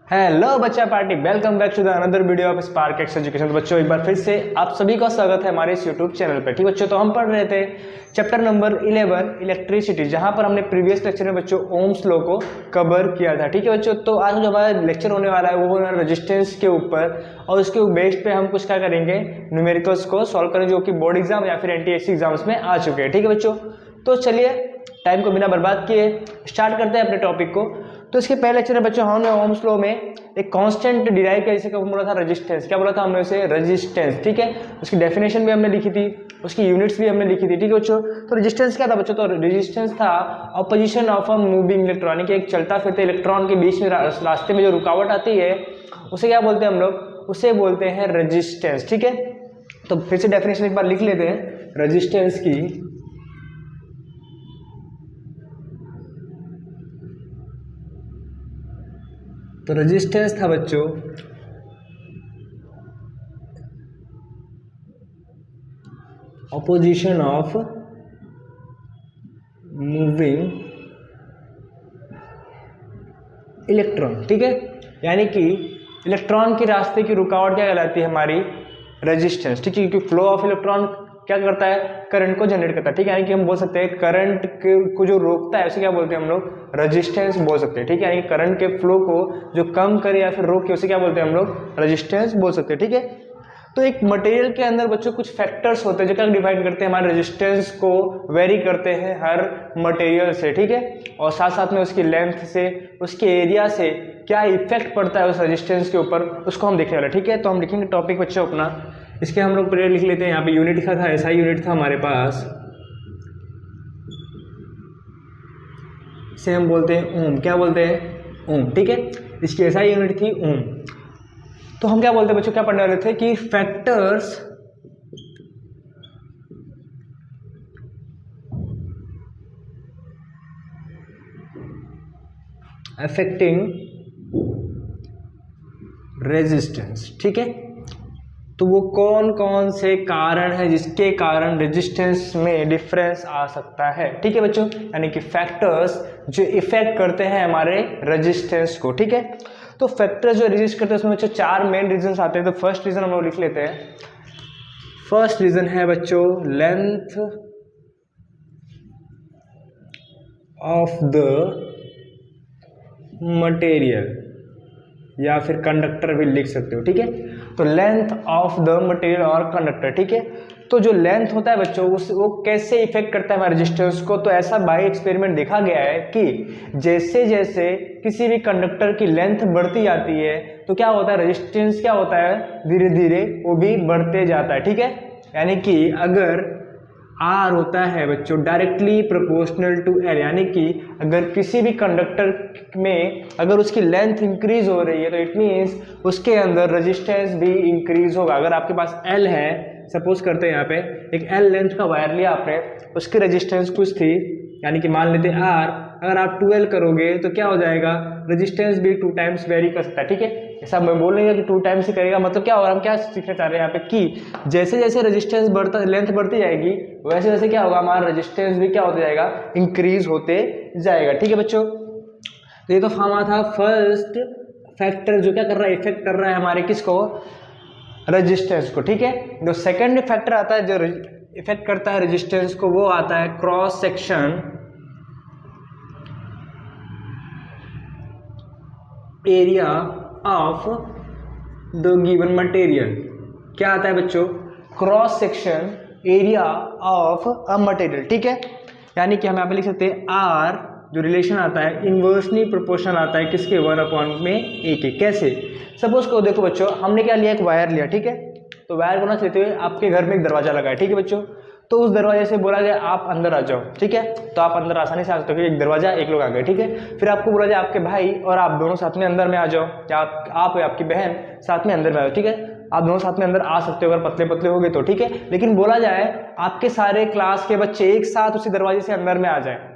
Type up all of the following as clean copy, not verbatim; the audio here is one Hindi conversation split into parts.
हेलो बच्चा party, welcome back to the another video of Spark X Education. तो बच्चों एक बार फिर से आप सभी का स्वागत है हमारे इस यूट्यूब चैनल पर। ठीक बच्चों, तो हम पढ़ रहे थे चैप्टर नंबर 11 इलेक्ट्रिसिटी, जहां पर हमने प्रीवियस लेक्चर में बच्चों ओम्स लॉ को कवर किया था। ठीक है बच्चों, तो आज जो हमारा लेक्चर होने वाला है वो होने वाला रेजिस्टेंस के ऊपर, और उसके बेस पे हम कुछ क्या करेंगे, न्यूमेरिकल्स को सॉल्व करेंगे जो कि बोर्ड एग्जाम या फिर एनटीएससी एग्जाम्स में आ चुके हैं। ठीक है बच्चों, तो चलिए टाइम को बिना बर्बाद किए स्टार्ट करते हैं अपने टॉपिक को। तो इसके पहले लेक्चर में बच्चों हमने ओम्स लॉ में एक कांस्टेंट डिराइव किया, जिसे बोला था रेजिस्टेंस। क्या बोला था हमने उसे? रेजिस्टेंस। ठीक है, उसकी डेफिनेशन भी हमने लिखी थी, उसकी यूनिट्स भी हमने लिखी थी। ठीक है बच्चों, तो रेजिस्टेंस क्या था बच्चों? तो रेजिस्टेंस था opposition of a moving electron, एक चलता फिरते इलेक्ट्रॉन के बीच में रास्ते में जो रुकावट आती है उसे क्या बोलते हैं हम लोग? उसे बोलते हैं रेजिस्टेंस। ठीक है, तो फिर से डेफिनेशन एक बार लिख लेते हैं रेजिस्टेंस की। तो रेजिस्टेंस था बच्चों ऑपोजिशन ऑफ मूविंग इलेक्ट्रॉन। ठीक है, यानी कि इलेक्ट्रॉन के रास्ते की रुकावट क्या कहलाती है? हमारी रेजिस्टेंस। ठीक है, क्योंकि फ्लो ऑफ इलेक्ट्रॉन क्या करता है? करंट को जनरेट करता है। ठीक है, यानी कि हम बोल सकते हैं करंट को जो रोकता है उसे क्या बोलते हैं हम लोग? रेजिस्टेंस बोल सकते हैं। ठीक है, यानी कि करंट के फ्लो को जो कम करे या फिर रोके उसे क्या बोलते हैं हम लोग? रेजिस्टेंस बोल सकते हैं। ठीक है, तो एक मटेरियल के अंदर बच्चों कुछ फैक्टर्स होते हैं जो क्या डिफाइन करते हैं हमारे रेजिस्टेंस को, वेरी करते हैं हर मटेरियल से। ठीक है, और साथ साथ में उसकी लेंथ से, उसके एरिया से क्या इफेक्ट पड़ता है उस रेजिस्टेंस के ऊपर, उसको हम देखने वाले। ठीक है, तो हम लिखेंगे टॉपिक बच्चों अपना। इसके हम लोग पहले लिख लेते हैं, यहाँ पे यूनिट लिखा था, ऐसा यूनिट था हमारे पास, इसे हम बोलते हैं ओम। क्या बोलते हैं? ओम। ठीक है, इसकी ऐसा यूनिट थी ओम। तो हम क्या बोलते हैं बच्चों, क्या पढ़ने वाले थे कि फैक्टर्स अफेक्टिंग रेजिस्टेंस। ठीक है, तो वो कौन कौन से कारण है जिसके कारण रेजिस्टेंस में डिफरेंस आ सकता है। ठीक है बच्चों, यानी कि फैक्टर्स जो इफेक्ट करते हैं हमारे रेजिस्टेंस को। ठीक है, तो फैक्टर्स जो रेजिस्ट करते हैं उसमें बच्चों चार मेन रीजन आते हैं। तो फर्स्ट रीजन हम लोग लिख लेते हैं। फर्स्ट रीजन है बच्चों लेंथ ऑफ द मटेरियल, या फिर कंडक्टर भी लिख सकते हो। ठीक है, तो लेंथ ऑफ द मटेरियल और कंडक्टर। ठीक है, तो जो लेंथ होता है बच्चों वो कैसे इफेक्ट करता है हमारे रेजिस्टेंस को? तो ऐसा बाय एक्सपेरिमेंट देखा गया है कि जैसे जैसे किसी भी कंडक्टर की लेंथ बढ़ती जाती है तो क्या होता है? रेजिस्टेंस क्या होता है? धीरे धीरे वो भी बढ़ते जाता है। ठीक है, यानी कि अगर आर होता है बच्चों डायरेक्टली प्रोपोर्शनल टू एल, यानी कि अगर किसी भी कंडक्टर में अगर उसकी लेंथ इंक्रीज हो रही है तो इट मीन्स उसके अंदर रेजिस्टेंस भी इंक्रीज होगा। अगर आपके पास एल है, सपोज करते हैं यहाँ पे एक एल लेंथ का वायर लिया आपने, उसकी रेजिस्टेंस कुछ थी, यानी कि मान लेते आर, अगर आप 12 करोगे तो क्या हो जाएगा? रेजिस्टेंस भी 2 टाइम्स वेरी कर सकता है। ठीक है, ऐसा मैं बोल रही हूँ कि 2 टाइम्स ही करेगा, मतलब क्या होगा? हम क्या सीखना चाह रहे हैं यहाँ पे कि जैसे जैसे रेजिस्टेंस बढ़ता, लेंथ बढ़ती जाएगी, वैसे वैसे क्या होगा? हमारा रेजिस्टेंस भी क्या होता जाएगा? इंक्रीज होते जाएगा। ठीक है बच्चों, तो ये तो हमारा था फर्स्ट फैक्टर जो क्या कर रहा है? इफेक्ट कर रहा है हमारे किसको? रेजिस्टेंस को। ठीक है, जो सेकंड फैक्टर आता है जो इफेक्ट करता है रेजिस्टेंस को, वो आता है cross section area of the given material. क्या आता है बच्चों? Cross section area of a material. ठीक है, यानी कि हम यहाँ पे लिख सकते हैं आर जो रिलेशन आता है इन्वर्सली प्रोपोर्शनल आता है किसके? 1 में ए के। कैसे? सपोज को देखो बच्चों, हमने क्या लिया? एक वायर लिया। ठीक है, तो वायर को ना चलते हुए आपके घर में एक दरवाजा लगा है। ठीक है बच्चों, तो उस दरवाजे से बोला गया आप अंदर आ जाओ। ठीक है, तो आप अंदर आसानी से आ सकते हो, एक दरवाजा, एक लोग आ गए। ठीक है, फिर आपको बोला जाए आपके भाई और आप दोनों साथ में अंदर में आ जाओ, या आप या आपकी बहन साथ में अंदर में आ जाओ। ठीक है, आप दोनों साथ में अंदर आ सकते हो अगर पतले पतले हो गए तो। ठीक है, लेकिन बोला जाए आपके सारे क्लास के बच्चे एक साथ उसी दरवाजे से अंदर में आ जाए।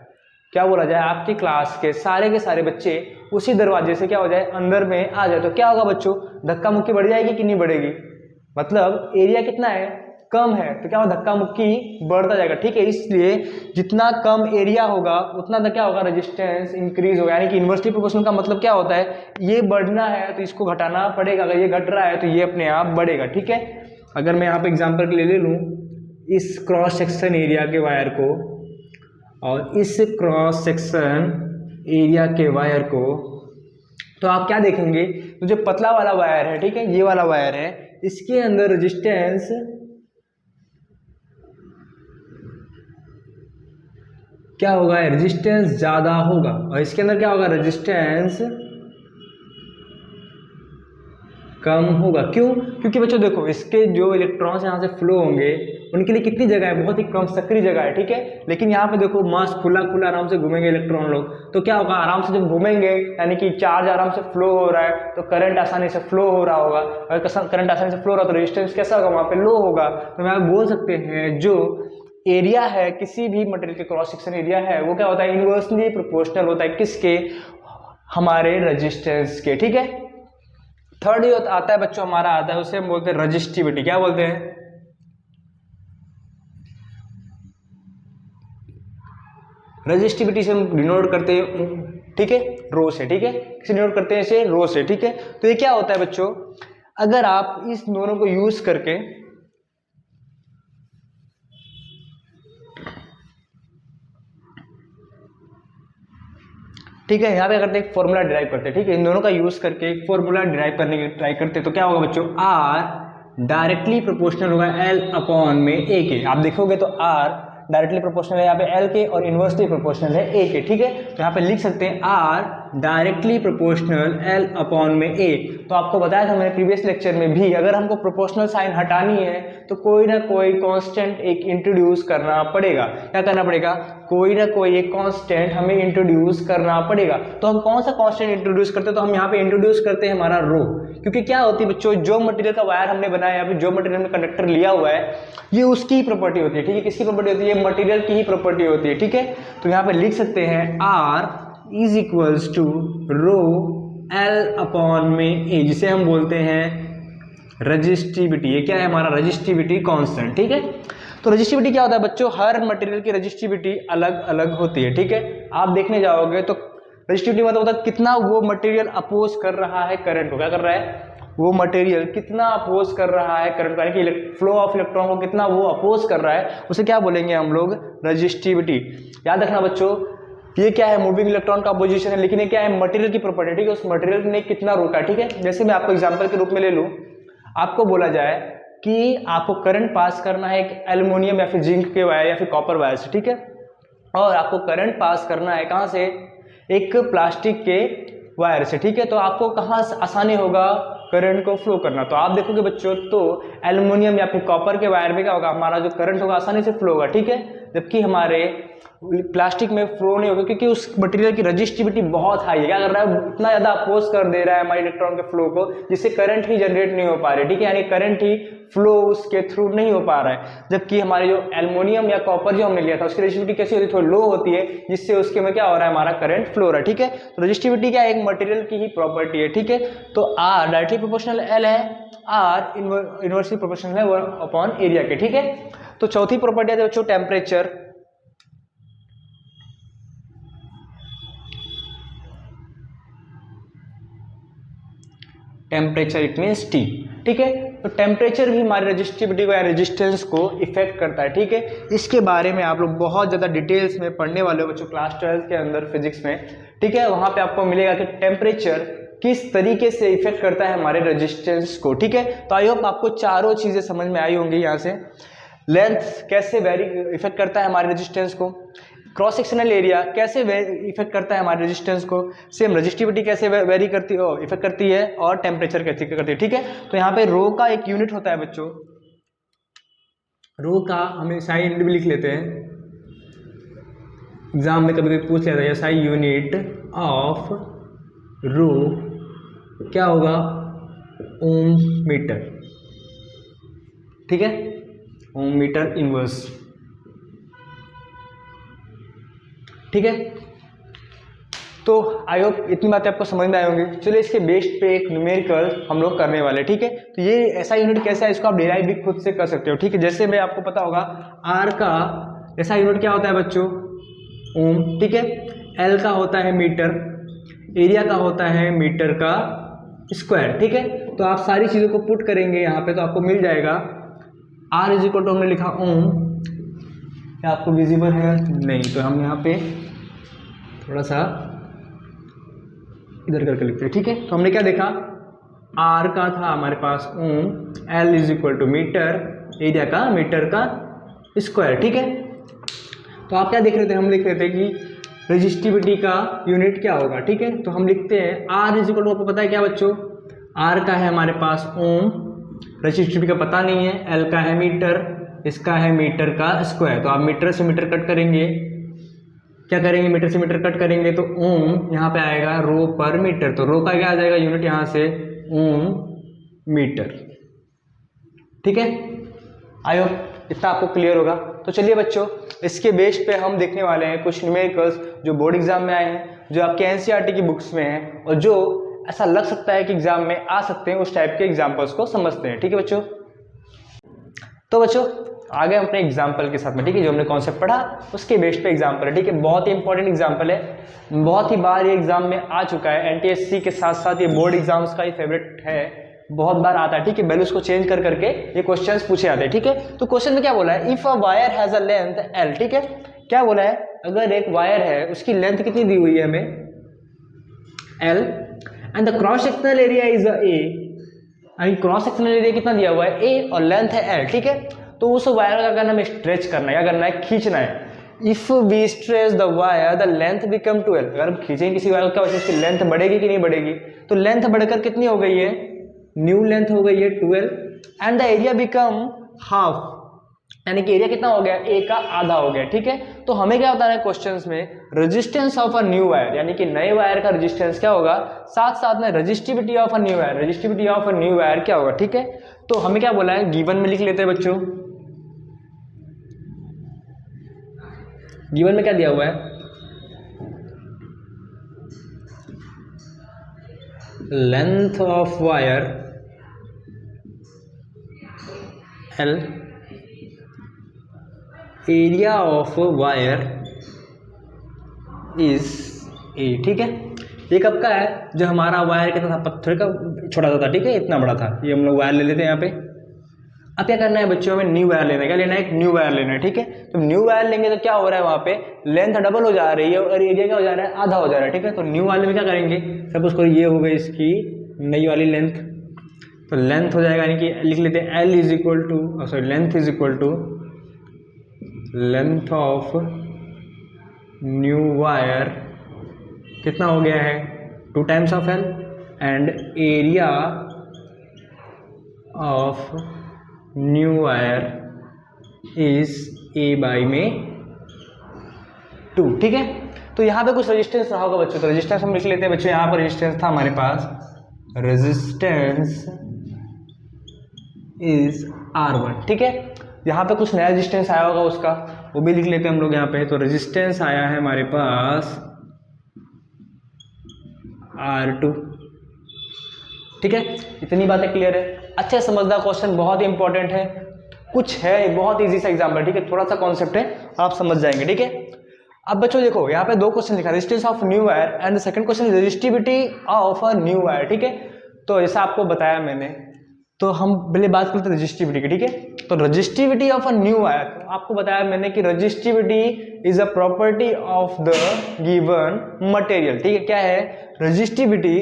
क्या बोला जाए? आपकी क्लास के सारे बच्चे उसी दरवाजे से क्या हो जाए? अंदर में आ जाए, तो क्या होगा बच्चों? धक्का मुक्की बढ़ जाएगी कि नहीं बढ़ेगी? मतलब एरिया कितना है? कम है तो क्या होगा, धक्का मुक्की बढ़ता जाएगा, ठीक है। इसलिए जितना कम एरिया होगा उतना क्या होगा, रेजिस्टेंस इंक्रीज होगा। यानी कि इन्वर्सली प्रोपोर्शनल का मतलब क्या होता है, ये बढ़ना है तो इसको घटाना पड़ेगा, अगर ये घट रहा है तो ये अपने आप बढ़ेगा, ठीक है। अगर मैं यहाँ पे एग्जाम्पल के लिए ले लूँ इस क्रॉस सेक्शन एरिया के वायर को और इस क्रॉस सेक्शन एरिया के वायर को, तो आप क्या देखेंगे, तो जो पतला वाला वायर है, ठीक है, ये वाला वायर है, इसके अंदर रेजिस्टेंस क्या होगा, रेजिस्टेंस ज्यादा होगा, और इसके अंदर क्या होगा, रेजिस्टेंस कम होगा। क्यों? क्योंकि बच्चों देखो इसके जो इलेक्ट्रॉन्स यहाँ से फ्लो होंगे उनके लिए कितनी जगह है, बहुत ही कम सक्रिय जगह है, ठीक है। लेकिन यहाँ पे देखो मस्त खुला खुला आराम से घूमेंगे इलेक्ट्रॉन लोग, तो क्या होगा, आराम से जब घूमेंगे यानी कि चार्ज आराम से फ्लो हो रहा है तो करंट आसानी से फ्लो हो रहा होगा, अगर करंट आसानी से फ्लो हो रहा है तो रेजिस्टेंस कैसा होगा, वहाँ पे लो होगा। तो मैं बोल सकते हैं जो एरिया है किसी भी मटेरियल के क्रॉस सेक्शन एरिया है वो क्या होता है, इनवर्सली प्रोपोर्शनल होता है, किसके, हमारे रेजिस्टेंस के, ठीक है। थर्ड ये आता है बच्चों हमारा आता है, उसे हम बोलते हैं रजिस्टिविटी। क्या बोलते हैं, रजिस्टिविटी से हम डिनोट करते हैं, ठीक है, रो से, ठीक है, किसे डिनोट करते हैं, इसे रो से, ठीक है। तो ये क्या होता है बच्चों, अगर आप इस दोनों को यूज करके ठीक है, यहाँ पे करते हैं फॉर्मूला डिराइव करते हैं, ठीक है, इन दोनों का यूज करके एक फॉर्मूला डिराइव करने की ट्राई करते हैं। तो क्या होगा बच्चों, आर डायरेक्टली प्रोपोर्शनल होगा एल अपॉन में ए के। आप देखोगे तो आर डायरेक्टली प्रोपोर्शनल है यहाँ पे एल के और इनवर्सली प्रोपोर्शनल है ए के, ठीक है। तो यहाँ पे लिख सकते हैं R directly proportional L upon में ए। तो आपको बताया था मैंने प्रीवियस लेक्चर में भी, अगर हमको प्रोपोर्शनल साइन हटानी है तो कोई ना कोई कांस्टेंट एक इंट्रोड्यूस करना पड़ेगा। क्या करना पड़ेगा, कोई ना कोई एक कांस्टेंट हमें इंट्रोड्यूस करना पड़ेगा। तो हम कौन सा कांस्टेंट इंट्रोड्यूस करते हैं, तो हम यहाँ पे इंट्रोड्यूस करते हैं हमारा रो। क्योंकि क्या होती है बच्चों, जो मटेरियल का वायर हमने बनाया है, जो मटेरियल में कंडक्टर लिया हुआ है, ये उसकी प्रॉपर्टी होती है, ठीक है। किसकी प्रॉपर्टी होती है, ये मटेरियल की ही प्रॉपर्टी होती है, ठीक है। तो यहाँ पे लिख सकते हैं R is equals to rho L upon में ए, जिसे हम बोलते हैं रजिस्टिविटी। ये क्या है, हमारा रजिस्टिविटी कांस्टेंट, ठीक है। तो रजिस्टिविटी क्या होता है बच्चों, हर मटेरियल की रजिस्टिविटी अलग अलग होती है, ठीक है। आप देखने जाओगे तो रजिस्टिविटी मतलब होता है कितना वो मटेरियल अपोज कर रहा है करंट को, क्या कर रहा है, वो मटेरियल कितना अपोज कर रहा है करंट को, यानी कि फ्लो ऑफ इलेक्ट्रॉन को कितना वो अपोज कर रहा है, उसे क्या बोलेंगे हम लोग, रजिस्टिविटी। याद रखना बच्चों, ये क्या है, मूविंग इलेक्ट्रॉन का अपोजिशन है, लेकिन ये क्या है, मटेरियल की प्रॉपर्टी, ठीक है, उस मटेरियल ने कितना रोका, ठीक है। जैसे मैं आपको एग्जांपल के रूप में ले लूं, आपको बोला जाए कि आपको करंट पास करना है एक एल्युमिनियम या फिर जिंक के वायर या फिर कॉपर वायर से, ठीक है, और आपको करंट पास करना है कहां से, एक प्लास्टिक के वायर से, ठीक है। तो आपको कहां आसानी होगा करंट को फ्लो करना, तो आप देखोगे बच्चों तो एल्युमिनियम या फिर कॉपर के वायर में क्या होगा, हमारा जो करंट होगा आसानी से फ्लो होगा, ठीक है। जबकि हमारे प्लास्टिक में फ्लो नहीं होगा, क्योंकि उस मटेरियल की रजिस्टिविटी बहुत हाई है। क्या कर रहा है, इतना ज्यादा अपोज कर दे रहा है हमारे इलेक्ट्रॉन के फ्लो को, जिससे करंट ही जनरेट नहीं हो पा रही, ठीक है, यानी करंट ही फ्लो उसके थ्रू नहीं हो पा रहा है। जबकि हमारे जो एल्युमिनियम या कॉपर जो हमने लिया था उसकी रजिस्टिविटी कैसी होती है, थोड़ी लो होती है, जिससे उसके में क्या हो रहा है, हमारा करंट फ्लो हो रहा है, ठीक है। तो रजिस्टिविटी क्या है, एक मटेरियल की ही प्रॉपर्टी है, ठीक है। तो आर डायरेक्टली प्रोपोर्शनल एल है, आर इनवर्सली प्रोपोर्शनल है वो अपॉन एरिया के, ठीक है। तो चौथी प्रॉपर्टी है बच्चों temperature. Temperature it means T, ठीक है। तो टेम्परेचर भी हमारी रजिस्टिविटी को या रेजिस्टेंस को इफेक्ट करता है, ठीक है। इसके बारे में आप लोग बहुत ज़्यादा डिटेल्स में पढ़ने वाले हो बच्चों क्लास 12 के अंदर फिजिक्स में, ठीक है। वहाँ पे आपको मिलेगा कि टेम्परेचर किस तरीके से इफेक्ट करता है हमारे रेजिस्टेंस को, ठीक है। तो आई होप आपको चारों चीज़ें समझ में आई होंगी। यहाँ से लेंथ कैसे वेरी इफेक्ट करता है हमारे रेजिस्टेंस को, क्रॉस सेक्शनल एरिया कैसे इफेक्ट करता है हमारे रेजिस्टेंस को, सेम रजिस्टिविटी कैसे वेरी करती है इफेक्ट करती है, और टेम्परेचर कैसे करती है, ठीक है। तो यहाँ पे रो का एक यूनिट होता है बच्चों, रो का हम एसआई यूनिट भी लिख लेते हैं, एग्जाम में कभी कभी पूछ लेता है एसआई यूनिट ऑफ रो क्या होगा, ओम मीटर, ठीक है, ओम मीटर इनवर्स, ठीक है। तो आई होप इतनी बातें आपको समझ में आई होंगी। चलिए इसके बेस्ड पे एक न्यूमेरिकल हम लोग करने वाले, ठीक है। तो ये ऐसा यूनिट कैसा है, इसको आप डिराइव भी खुद से कर सकते हो, ठीक है। जैसे मैं आपको पता होगा आर का ऐसा यूनिट क्या होता है बच्चों, ओम, ठीक है। एल का होता है मीटर, एरिया का होता है मीटर का स्क्वायर, ठीक है। तो आप सारी चीज़ों को पुट करेंगे यहाँ पे तो आपको मिल जाएगा आर इज इक्वल टू, हमने लिखा ओम, क्या आपको विजिबल है नहीं, तो हम यहाँ पे थोड़ा सा इधर करके लिखते हैं, ठीक है। तो हमने क्या देखा, आर का था हमारे पास ohm, L is equal to metre, area का मीटर का स्क्वायर, ठीक है। तो आप क्या देख रहे थे, हम लिख रहे थे कि रेजिस्टिविटी का यूनिट क्या होगा, ठीक है। तो हम लिखते हैं आर इज इक्वल टू, आपको पता है क्या बच्चों, आर का है हमारे पास ओम, रेजिस्टिविटी का पता नहीं है, एल का है मीटर, इसका है मीटर का स्क्वायर। तो आप मीटर से मीटर कट करेंगे, क्या करेंगे, मीटर से मीटर कट करेंगे तो ओम यहाँ पे आएगा रो पर मीटर, तो रो का क्या आ जाएगा यूनिट यहाँ से ओम मीटर, ठीक है। आई होप इतना आपको क्लियर होगा। तो चलिए बच्चों इसके बेस पे हम देखने वाले हैं कुछ न्यूमेरिकल्स जो बोर्ड एग्जाम में आए हैं, जो आपके एनसीईआरटी की बुक्स में हैं और जो ऐसा लग सकता है कि एग्जाम में आ सकते हैं, उस टाइप के एग्जाम्पल्स को समझते हैं, ठीक है बच्चों। तो बच्चों आगे हम अपने एग्जाम्पल के साथ में, ठीक है, जो हमने कॉन्सेप्ट पढ़ा उसके बेस पे एग्जाम्पल है, ठीक है। बहुत ही इंपॉर्टेंट एग्जाम्पल है, बहुत ही बार ये एग्जाम में आ चुका है, एनटीएससी के साथ साथ ये बोर्ड एग्जाम्स का ही फेवरेट है, बहुत बार आता है, ठीक है। वैल्यूज को चेंज कर करके ये क्वेश्चंस पूछे जाते हैं, ठीक है। तो क्वेश्चन में क्या बोला है, if a wire has a length L, ठीक है। क्या बोला है, अगर एक वायर है उसकी लेंथ कितनी दी हुई है हमें, L, and the cross sectional area is a, यानी क्रॉस सेक्शनल एरिया कितना दिया हुआ है ए और लेंथ है एल, ठीक है। तो उस वायर का करना हमें स्ट्रेच करना है, क्या करना है, खींचना है। If we stretch the wire the length become 12, अगर हम खींचेंगे किसी वायर को क्या उसकी लेंथ बढ़ेगी कि नहीं बढ़ेगी, तो लेंथ बढ़कर कितनी हो गई है, न्यू लेंथ हो गई है 12, and the area become half, यानी कि एरिया कितना हो गया, ए का आधा हो गया, ठीक है। तो हमें क्या बताना है क्वेश्चंस में, resistance of a new wire, यानी कि नए वायर का रेजिस्टेंस क्या होगा, साथ साथ में resistivity of a new wire, resistivity of a new wire क्या होगा, ठीक है। तो हमें क्या बोला है, गिवन में लिख लेते हैं बच्चों, गिवन में क्या दिया हुआ है, length of wire L, area of wire is ए, ठीक है। ये कब का है, जो हमारा वायर कितना था, पत्थर का छोटा सा था, ठीक है, इतना बड़ा था। ये हम लोग वायर ले लेते हैं यहाँ पे। अब क्या करना है बच्चों, हमें न्यू वायर लेना है, क्या लेना है, एक न्यू वायर लेना है, ठीक है। तो न्यू वायर लेंगे तो क्या हो रहा है, वहाँ पे लेंथ डबल हो जा रही है और एरिया क्या हो जा रहा है, आधा हो जा रहा है, ठीक है। तो न्यू वाले में क्या करेंगे, सपोज करो ये हो गई इसकी नई वाली लेंथ, तो लेंथ हो जाएगा, यानी कि लिख लेते हैं L is equal to, sorry length is equal to length of new wire कितना हो गया है, 2 times of L, and area of new wire is A by में 2, ठीक है। तो यहाँ पे कुछ रेजिस्टेंस रहा होगा बच्चों, तो रेजिस्टेंस हम लिख लेते हैं बच्चों। यहाँ पर रेजिस्टेंस था हमारे पास, रेजिस्टेंस इज R1, ठीक है। यहाँ पे कुछ नया रेजिस्टेंस आया होगा उसका, वो भी लिख लेते हैं हम लोग यहाँ पे। तो रेजिस्टेंस आया है हमारे पास R2, ठीक है। इतनी बातें क्लियर है, अच्छे समझदार क्वेश्चन, बहुत ही इंपॉर्टेंट है, कुछ है बहुत इजी सा एग्जाम्पल, ठीक है। थोड़ा सा कॉन्सेप्ट है, आप समझ जाएंगे, ठीक है। अब बच्चों देखो यहाँ पे 2 क्वेश्चन लिखा, resistance of new wire and second question resistivity of a new wire, ठीक है। तो जैसा आपको बताया मैंने, तो हम पहले बात करते हैं रेजिस्टिविटी की, ठीक है। तो resistivity of a new wire, तो आपको बताया मैंने कि resistivity is a property of the given material, ठीक है। क्या है, resistivity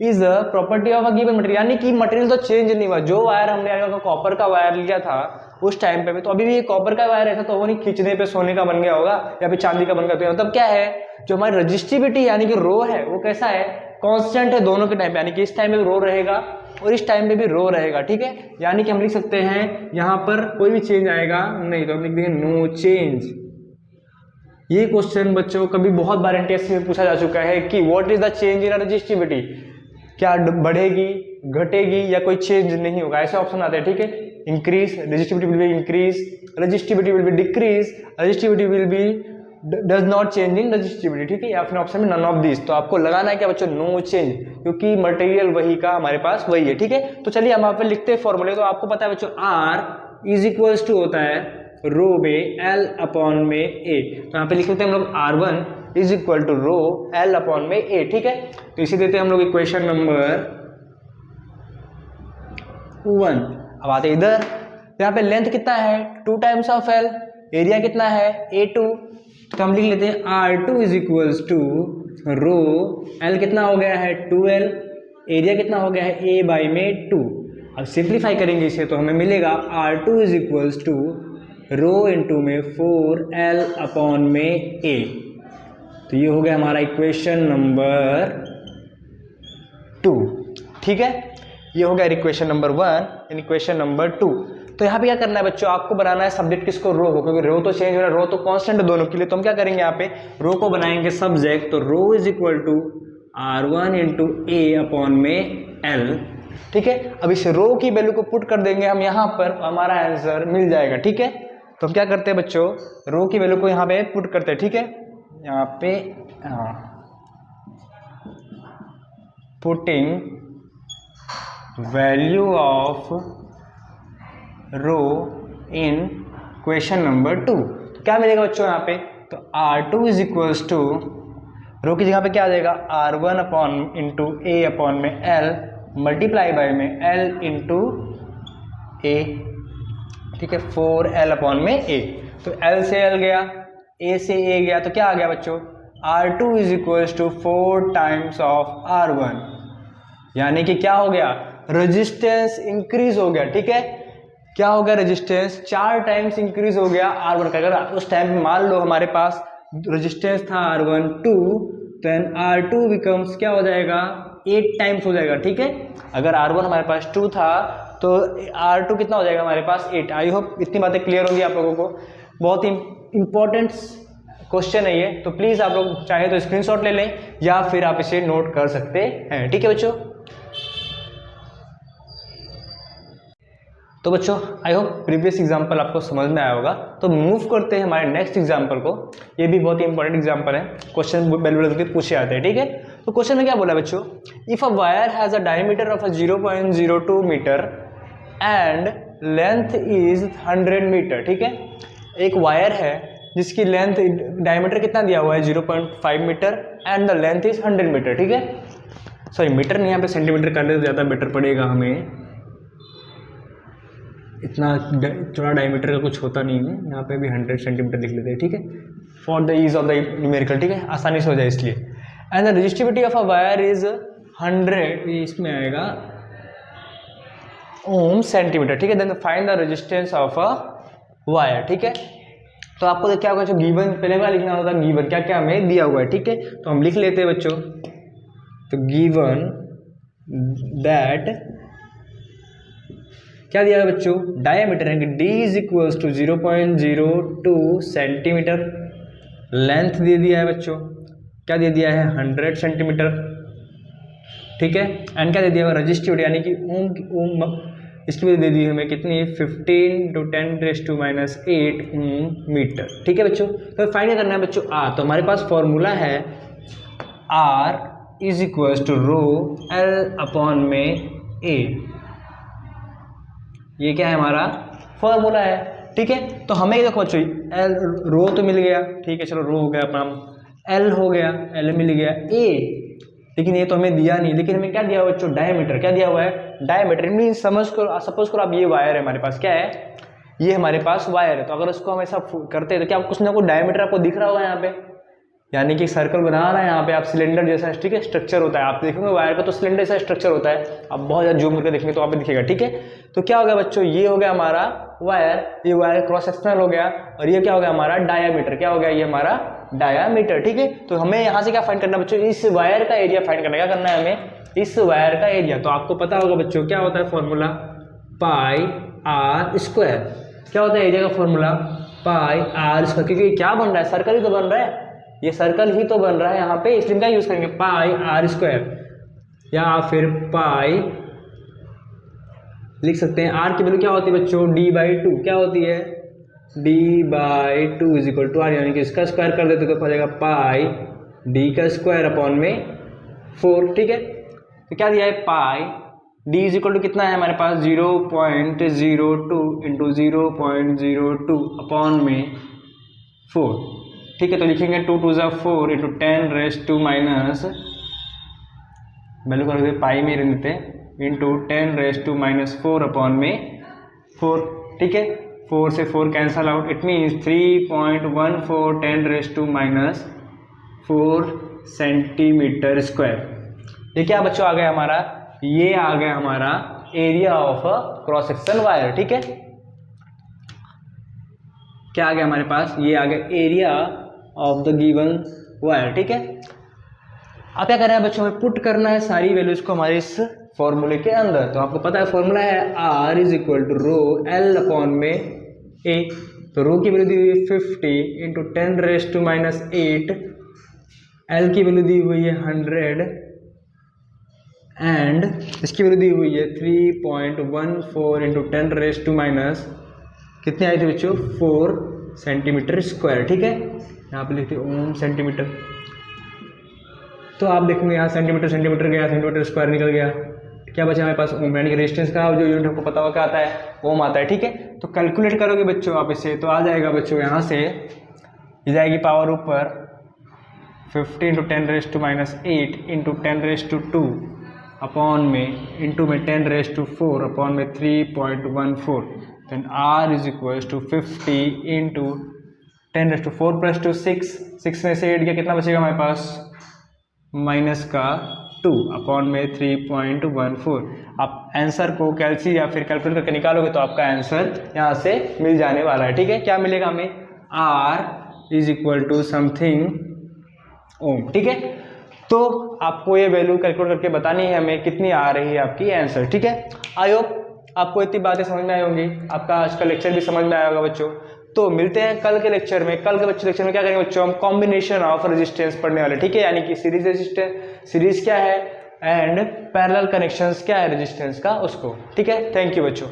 is a property of a given material, यानी कि मटेरियल तो चेंज नहीं हुआ। जो वायर हमने कॉपर का वायर लिया था उस टाइम पे, तो अभी भी ये कॉपर का वायर ऐसा तो वो नहीं खींचने पे सोने का बन गया होगा या फिर चांदी का बन गया, तो मतलब क्या है, जो हमारी रेजिस्टिविटी यानी कि रो है वो कैसा है, कांस्टेंट है दोनों के टाइम पे, यानी कि इस टाइम पे भी रो रहेगा और इस टाइम पे भी रो रहेगा, ठीक है। यानी कि हम लिख सकते हैं यहाँ पर कोई भी चेंज आएगा नहीं, तो हम लिख देंगे नो चेंज। ये क्वेश्चन बच्चों कभी बहुत बार एनटीएससी में पूछा जा चुका है कि what is the change in resistivity, क्या बढ़ेगी घटेगी या कोई चेंज नहीं होगा, ऐसे ऑप्शन आते हैं, ठीक है। Increase, resistivity will be increase, resistivity will be decrease, resistivity will be does not change in resistivity, ठीक है, या फिर ऑप्शन में नन ऑफ दिस। तो आपको लगाना है क्या बच्चों, नो चेंज, क्योंकि मटेरियल वही का हमारे पास वही है, ठीक है। तो चलिए हम यहाँ पे लिखते हैं फॉर्मूले। तो आपको पता है बच्चों R इज इक्वल्स टू होता है रो में L अपॉन में A। तो यहाँ पे लिख लेते हैं हम लोग R1 is equal to rho L upon में A, ठीक है। तो इसे देते हैं हम लोग इक्वेशन नंबर 1। अब आते इधर, यहाँ पे लेंथ कितना है 2 टाइम्स ऑफ L, एरिया कितना है A2। तो हम लिख लेते हैं R2 is equals to rho L कितना हो गया है 2L, एरिया कितना हो गया है A बाई में 2। अब सिंप्लीफाई करेंगे इसे तो हमें मिलेगा R2 is equals to rho into में 4L अपॉन में A। तो ये हो गया हमारा इक्वेशन नंबर 2, ठीक है। ये हो गया equation number 1 and equation number 2। तो यहाँ पे क्या करना है बच्चों, आपको बनाना है सब्जेक्ट किसको, रो को, क्योंकि रो तो चेंज हो रहा है, रो तो कांस्टेंट दोनों के लिए। तो हम क्या करेंगे यहाँ पे रो को बनाएंगे सब्जेक्ट। तो rho is equal to R1 into A upon में L, ठीक है। अब इस रो की वैल्यू को पुट कर देंगे हम यहाँ पर, हमारा आंसर मिल जाएगा, ठीक है। तो हम क्या करते हैं बच्चों, रो की वैल्यू को यहाँ पे पुट करते हैं, ठीक है। यहाँ पे putting value of rho in question number 2। तो क्या मिलेगा बच्चों यहाँ पे, तो R2 इज इक्वल्स टू रो की जगह पे क्या आ जाएगा R1 upon into A upon में L मल्टीप्लाई बाय में L इंटू A, ठीक है, 4L अपॉन में A। तो L से L गया, A से A गया, तो क्या आ गया बच्चों R2 is equals to 4 times of R1, यानी कि क्या हो गया, रेजिस्टेंस इंक्रीज हो गया, ठीक है। क्या हो गया, रेजिस्टेंस 4 टाइम्स इंक्रीज हो गया R1 का। अगर उस टाइम में मान लो हमारे पास रेजिस्टेंस था R1 2, देन R2 बिकम्स क्या हो जाएगा 8 टाइम्स हो जाएगा, ठीक है। अगर R1 हमारे पास 2 था तो R2 कितना हो जाएगा हमारे पास 8। आई होप इतनी बातें क्लियर होगी आप लोगों को। बहुत ही इंपॉर्टेंट क्वेश्चन है ये, तो प्लीज़ आप लोग चाहे तो स्क्रीनशॉट ले लें या फिर आप इसे नोट कर सकते हैं, ठीक है बच्चों। तो बच्चों आई होप प्रीवियस एग्जाम्पल आपको समझ में आया होगा। तो मूव करते हैं हमारे नेक्स्ट एग्जाम्पल को। ये भी बहुत ही इंपॉर्टेंट एग्जाम्पल है, क्वेश्चन बेल के पूछे आते हैं, ठीक है। तो क्वेश्चन में क्या बोला बच्चों, if a wire has a diameter of 0.02 metre and length is 100 metre, ठीक है। एक वायर है जिसकी लेंथ डायमीटर कितना दिया हुआ है 0.5 metre and the length is 100 metre, ठीक है। सॉरी मीटर नहीं, यहाँ पे सेंटीमीटर कर ले तो ज़्यादा बेटर पड़ेगा हमें, इतना थोड़ा डायमीटर का कुछ होता नहीं है। यहाँ पे भी 100 सेंटीमीटर लिख लेते हैं, ठीक है, for the ease of the numerical, ठीक है, आसानी से हो जाए इसलिए। And the resistivity of a wire is 100, इसमें आएगा ओम सेंटीमीटर, ठीक है। Then find the resistance of a wire, ठीक है। तो आपको क्या होगा, जो गिवन पहले वाला लिखना होता है, गिवन क्या क्या हमें दिया हुआ है, ठीक है। तो हम लिख लेते हैं बच्चों, तो गिवन दैट क्या दिया है बच्चों, डायमीटर है D is equals to 0.02 centimetre, length दे दिया है बच्चों, क्या दे दिया है 100 सेंटीमीटर, ठीक है। एंड क्या दे दिया है रेजिस्टिविटी, यानी कि ओम इसकी वजह दे दी है हमें कितनी 15 × 10⁻⁸ ओम मीटर, ठीक है बच्चों। तो फाइंड करना है बच्चों R। तो हमारे पास फॉर्मूला है R is equals to rho L upon में A, ये क्या है हमारा फॉर्मूला है, ठीक है। तो हमें देखो बच्चों L रो तो मिल गया, ठीक है, चलो रो हो गया अपना, L हो गया, L मिल गया A, लेकिन ये तो हमें दिया नहीं। लेकिन हमें क्या दिया हुआ बच्चों, डायमीटर, क्या दिया हुआ है डायमीटर। मीन्स सपोज करो आप ये वायर है हमारे पास, क्या है ये हमारे पास वायर है। तो अगर उसको हम ऐसा करते हैं तो क्या कुछ ना कुछ डायमीटर आपको दिख रहा होगा यहाँ पे, यानी कि सर्कल बना रहा है यहाँ पे आप, सिलेंडर जैसा, ठीक है, स्ट्रक्चर होता है। आप देखेंगे वायर का तो सिलेंडर जैसा स्ट्रक्चर होता है, आप बहुत ज़्यादा जूम करके देखेंगे तो वहाँ पे दिखेगा, ठीक है। तो क्या हो गया बच्चों, ये हो गया हमारा वायर, ये वायर क्रॉस सेक्शनल हो गया, और ये क्या हो गया हमारा डायामीटर, क्या हो गया ये हमारा डायामीटर, ठीक है। तो हमें यहाँ से क्या फाइंड करना है बच्चों, इस वायर का एरिया फाइंड करना है। क्या करना है हमें, इस वायर का एरिया। तो आपको पता होगा बच्चों क्या होता है फॉर्मूला, πr²। क्या होता है एरिया का फॉर्मूला, πr², क्योंकि क्या बन रहा है, सर्कल ही तो बन रहा है, ये सर्कल ही तो बन रहा है यहाँ पे, इसलिए क्या यूज करेंगे πr² या फिर पाई लिख सकते हैं। r की वैल्यू क्या होती है बच्चों, d/2, क्या होती है d/2 is equal to are, यानी कि इसका स्क्वायर कर देते तो हो जाएगा पाई डी का स्क्वायर अपॉन में 4। ठीक है, तो क्या दिया है पाई डी इज इक्वल टू कितना है हमारे पास 0.02 इंटू 0.02 अपॉन में 4। ठीक है, तो लिखेंगे 2 2 ज़ा 4 इंटू 10⁻² माइनस वैल्यू कर देते पाई में रख देते इंटू 10⁻⁻4 अपॉन में 4। ठीक है, 4 से 4 cancel out, it means 3.14 10⁻⁻4 centimetre square. ये क्या बच्चों आ गया हमारा, ये आ गया हमारा area of cross section wire. ठीक है, क्या आ गया हमारे पास, ये आ गया area of the given wire. ठीक है, अब क्या करना है बच्चों, हमें पुट करना है सारी वैल्यूज को हमारे इस फॉर्मूले के अंदर। तो आपको पता है फॉर्मूला है R is equal to rho L upon में A। तो रो की वैल्यू दी हुई है 50 इंटू 10⁻⁸, L की वैल्यू दी हुई है 100 एंड इसकी वैल्यू दी हुई है 3.14 इंटू 10⁻⁻, कितने आई थे बच्चों 4 सेंटीमीटर स्क्वायर। ठीक है, यहाँ पे लिखते ओम सेंटीमीटर, तो आप देखेंगे यहाँ सेंटीमीटर गया, सेंटीमीटर स्क्वायर निकल गया, क्या बचा हमारे पास ओम, यानी कि रेजिस्टेंस का जो यूनिट आपको पता होगा क्या आता है, ओम आता है। ठीक है, तो कैलकुलेट करोगे बच्चों आप इसे, तो आ जाएगा बच्चों यहाँ से ये जाएगी पावर ऊपर 50 इंटू 10⁻⁸ इंटू 10⁻² अपॉन में इंटू में 10⁻⁴ अपॉन में 3.14, then R is equal to 50 into 10⁻⁴ plus 2 6 में से 8 गया, कितना बचेगा हमारे पास माइनस का 2 अपॉन में 3.14। आप आंसर को कैलसी या फिर कैलकुलेट करके निकालोगे तो आपका आंसर यहाँ से मिल जाने वाला है। ठीक है, क्या मिलेगा हमें, R is equal to something ohm. ठीक है, तो आपको ये वैल्यू कैलकुलेट करके बतानी है हमें कितनी आ रही है आपकी आंसर। ठीक है, आई होप आपको इतनी बातें समझ में आई होंगी, आपका आज का लेक्चर भी समझ में आया होगा बच्चों। तो मिलते हैं कल के लेक्चर में। कल के लेक्चर में क्या करेंगे बच्चों, हम कॉम्बिनेशन ऑफ रेजिस्टेंस पढ़ने वाले। ठीक है, यानी कि सीरीज रेजिस्टेंस, सीरीज क्या है एंड पैरेलल कनेक्शंस क्या है रेजिस्टेंस का, उसको। ठीक है, थैंक यू बच्चों।